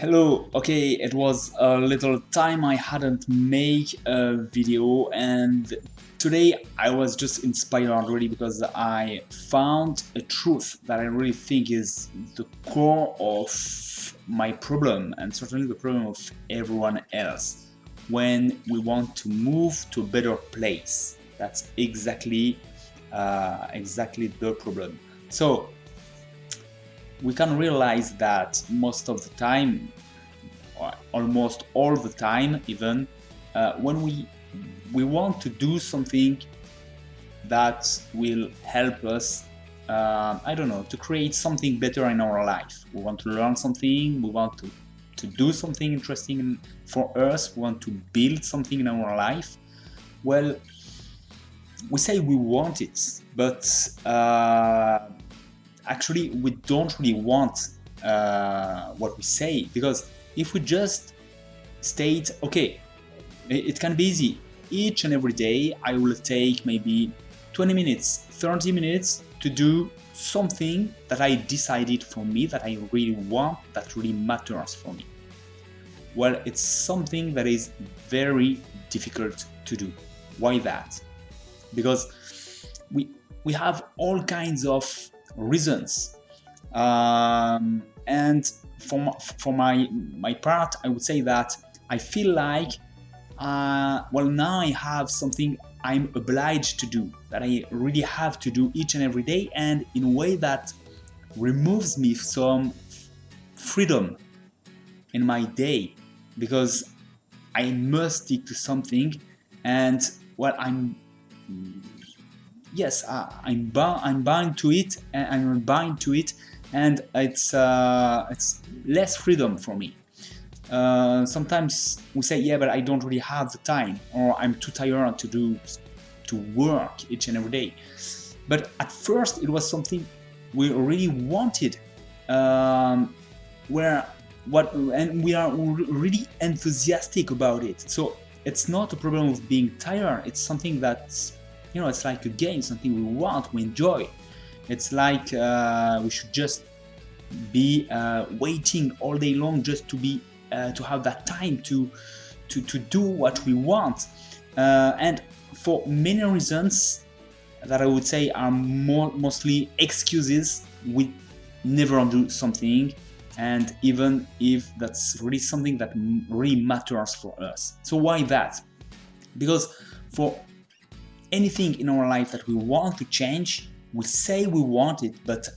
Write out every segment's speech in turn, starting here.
Hello, okay, it was a little time I hadn't made a video, and today I was just inspired really because I found a truth that I really think is the core of my problem and certainly the problem of everyone else when we want to move to a better place. That's exactly the problem. So we can realize that most of the time, or almost all the time even, when we want to do something that will help us, I don't know, to create something better in our life. We want to learn something, we want to do something interesting for us, we want to build something in our life. Well, we say we want it, but actually we don't really want what we say, because if we just state, okay, it can be easy, each and every day I will take maybe 20 minutes, 30 minutes to do something that I decided for me, that I really want, that really matters for me. Well, it's something that is very difficult to do. Why that? Because we have all kinds of reasons, and for my part, I would say that I feel like well, now I have something I'm obliged to do, that I really have to do each and every day, and in a way that removes me some freedom in my day, because I must stick to something. And well, yes, I'm bound to it, and I'm bound to it, and it's less freedom for me. Sometimes we say, yeah, but I don't really have the time, or I'm too tired to work each and every day. But at first, it was something we really wanted, where what and we are really enthusiastic about it. So it's not a problem of being tired. It's something that's, it's like a game, something we want, we enjoy. It's like we should just be waiting all day long just to have that time to do what we want, and for many reasons that I would say are mostly excuses, we never do something, and even if that's really something that really matters for us. So why that? Because for anything in our life that we want to change, we say we want it, but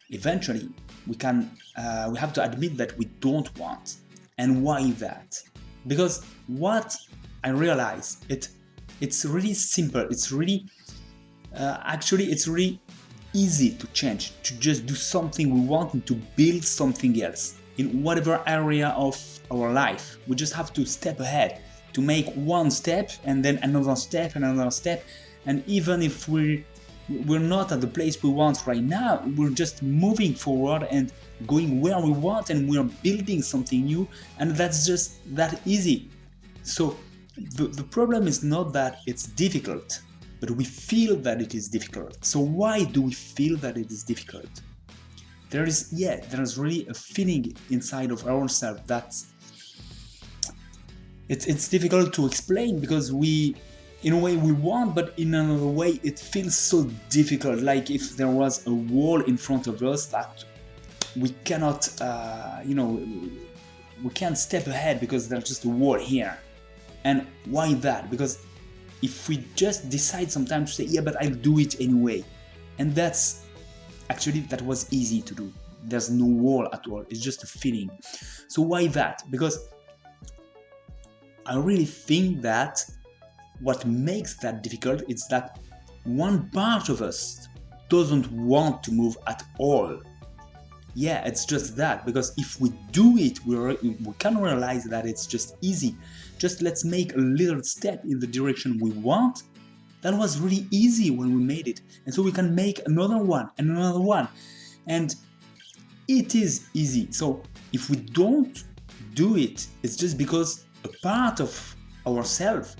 eventually we have to admit that we don't want. And why that? Because what I realize, it's really simple. It's really it's really easy to change, to just do something we want and to build something else in whatever area of our life. We just have to step ahead, to make one step and then another step and another step. And even if we're not at the place we want right now, we're just moving forward and going where we want, and we're building something new, and that's just that easy. So the problem is not that it's difficult, but we feel that it is difficult. So why do we feel that it is difficult? There's really a feeling inside of ourselves that it's difficult to explain, because in a way we want, but in another way it feels so difficult, like if there was a wall in front of us that we cannot we can't step ahead because there's just a wall here. And why that? Because if we just decide sometimes to say, yeah, but I'll do it anyway, and that was easy to do. There's no wall at all, it's just a feeling. So why that? Because I really think that what makes that difficult is that one part of us doesn't want to move at all. Yeah, it's just that, because if we do it, we can realize that it's just easy. Just let's make a little step in the direction we want. That was really easy when we made it, and so we can make another one and another one, and it is easy. So if we don't do it, it's just because a part of ourselves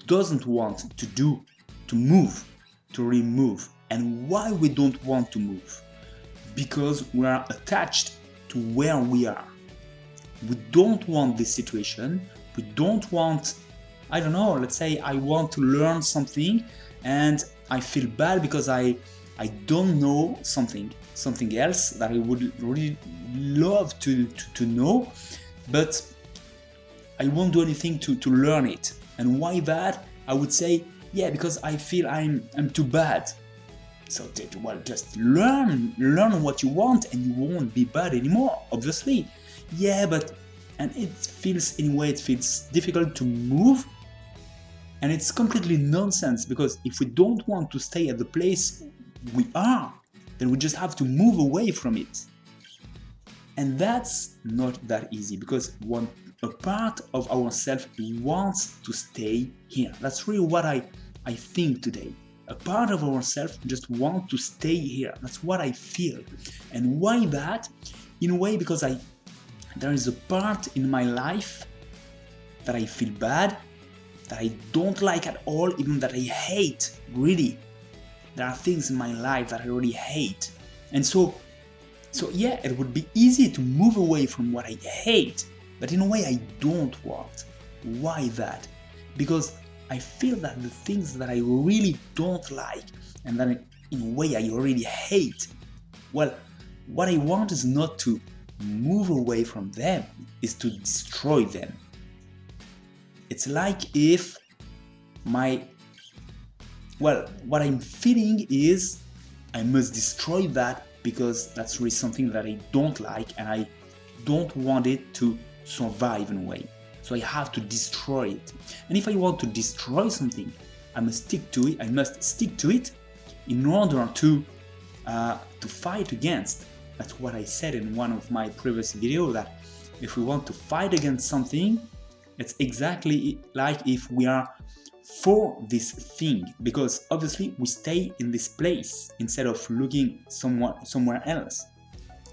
doesn't want to move, to remove. And why we don't want to move? Because we are attached to where we are. We don't want this situation. We don't want, I don't know, let's say I want to learn something and I feel bad because I don't know something else that I would really love to know, but I won't do anything to learn it. And why that? I would say, yeah, because I feel I'm too bad. So, well, just learn what you want and you won't be bad anymore, obviously. Yeah, but, and it feels difficult to move, and it's completely nonsense, because if we don't want to stay at the place we are, then we just have to move away from it. And that's not that easy, because a part of ourselves wants to stay here. That's really what I think today. A part of ourselves just wants to stay here. That's what I feel. And why that? In a way, because there is a part in my life that I feel bad, that I don't like at all, even that I hate, really. There are things in my life that I really hate. And so yeah, it would be easy to move away from what I hate, but in a way I don't want. Why that? Because I feel that the things that I really don't like, and that in a way I really hate, well, what I want is not to move away from them, is to destroy them. It's like if what I'm feeling is I must destroy that, because that's really something that I don't like and I don't want it to survive in a way. So I have to destroy it. And if I want to destroy something, I must stick to it in order to fight against. That's what I said in one of my previous videos, that if we want to fight against something, it's exactly like if we are for this thing, because obviously we stay in this place instead of looking somewhere else.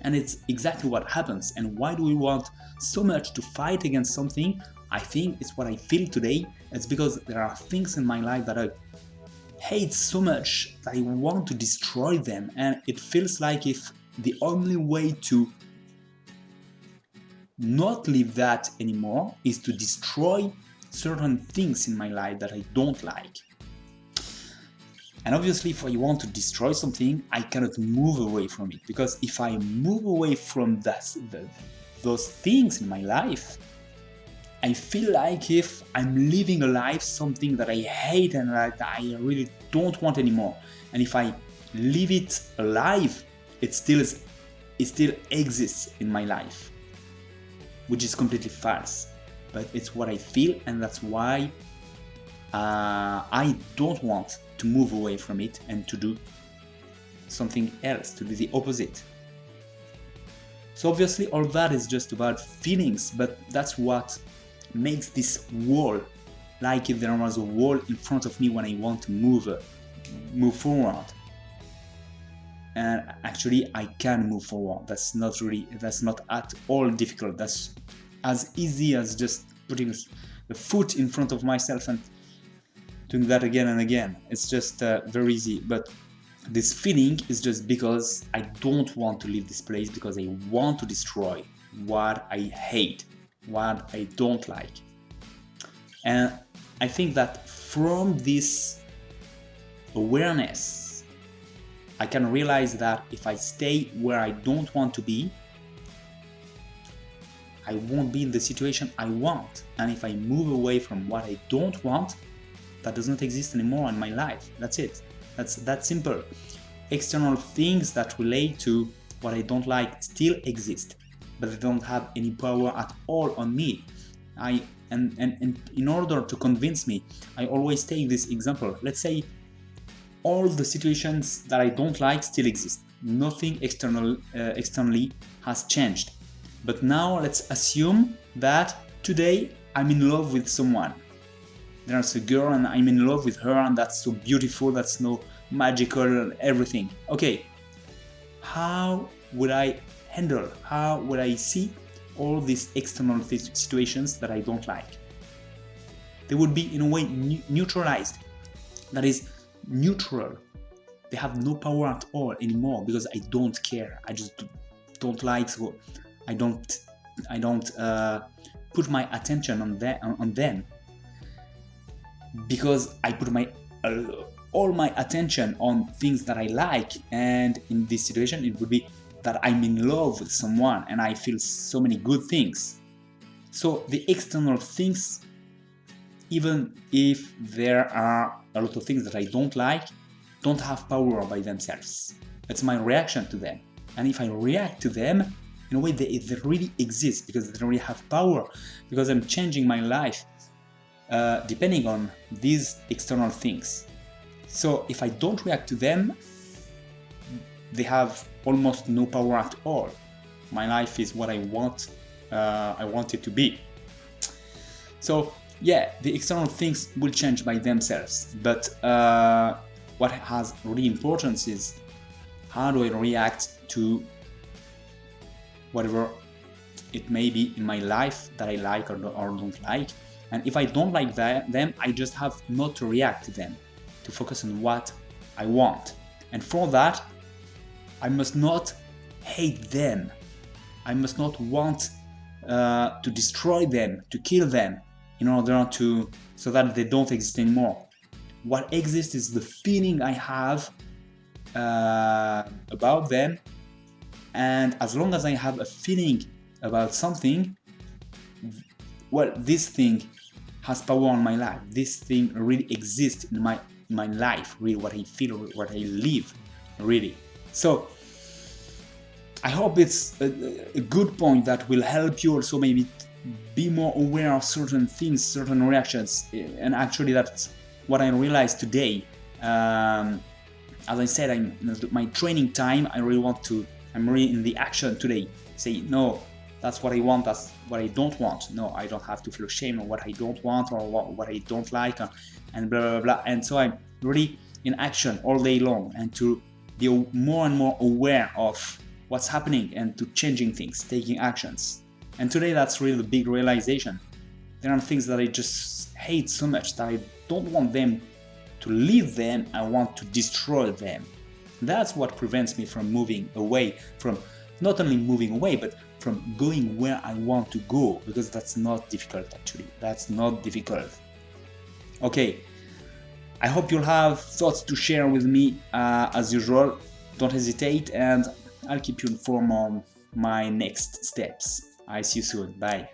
And it's exactly what happens. And why do we want so much to fight against something? I think it's what I feel today. It's because there are things in my life that I hate so much that I want to destroy them, and it feels like if the only way to not live that anymore is to destroy certain things in my life that I don't like. And obviously, if I want to destroy something, I cannot move away from it, because if I move away from those things in my life, I feel like if I'm living a life, something that I hate and that I really don't want anymore. And if I leave it alive, it still exists in my life, which is completely false. But it's what I feel, and that's why I don't want to move away from it and to do something else, to do the opposite. So obviously all that is just about feelings, but that's what makes this wall, like if there was a wall in front of me when I want to move forward. And actually I can move forward. That's not at all difficult. That's as easy as just putting the foot in front of myself and doing that again and again. It's just very easy. But this feeling is just because I don't want to leave this place, because I want to destroy what I hate, what I don't like. And I think that from this awareness, I can realize that if I stay where I don't want to be, I won't be in the situation I want. And if I move away from what I don't want, that does not exist anymore in my life. That's it. That's that simple. External things that relate to what I don't like still exist, but they don't have any power at all on me. And in order to convince me, I always take this example. Let's say all the situations that I don't like still exist. Nothing externally has changed. But now let's assume that today I'm in love with someone. There's a girl and I'm in love with her, and that's so beautiful, that's so magical, everything. Okay, how would I handle, how would I see all these external situations that I don't like? They would be in a way neutralized. That is, neutral. They have no power at all anymore, because I don't care. I just don't like, so I don't put my attention on them, because I put all my attention on things that I like. And in this situation, it would be that I'm in love with someone and I feel so many good things. So the external things, even if there are a lot of things that I don't like, don't have power by themselves. It's my reaction to them. And if I react to them, in a way they really exist, because they really have power, because I'm changing my life depending on these external things. So if I don't react to them, they have almost no power at all. My life is what I want it to be. So yeah, the external things will change by themselves, but what has really importance is how do I react to whatever it may be in my life that I like or don't like. And if I don't like them, I just have not to react to them, to focus on what I want. And for that, I must not hate them. I must not want to destroy them, to kill them, in order to, so that they don't exist anymore. What exists is the feeling I have about them. And as long as I have a feeling about something, well, this thing has power on my life. This thing really exists in my life, really, what I feel, what I live, really. So I hope it's a good point that will help you also maybe be more aware of certain things, certain reactions. And actually that's what I realized today. As I said, my training time, I'm really in the action today. Say, no, that's what I want, that's what I don't want. No, I don't have to feel shame on what I don't want or what I don't like, and blah, blah, blah. And so I'm really in action all day long, and to be more and more aware of what's happening and to changing things, taking actions. And today that's really the big realization. There are things that I just hate so much that I don't want them to leave them, I want to destroy them. That's what prevents me from moving away, from not only moving away, but from going where I want to go, because that's not difficult actually. That's not difficult. Okay, I hope you'll have thoughts to share with me as usual. Don't hesitate, and I'll keep you informed on my next steps. I see you soon. Bye.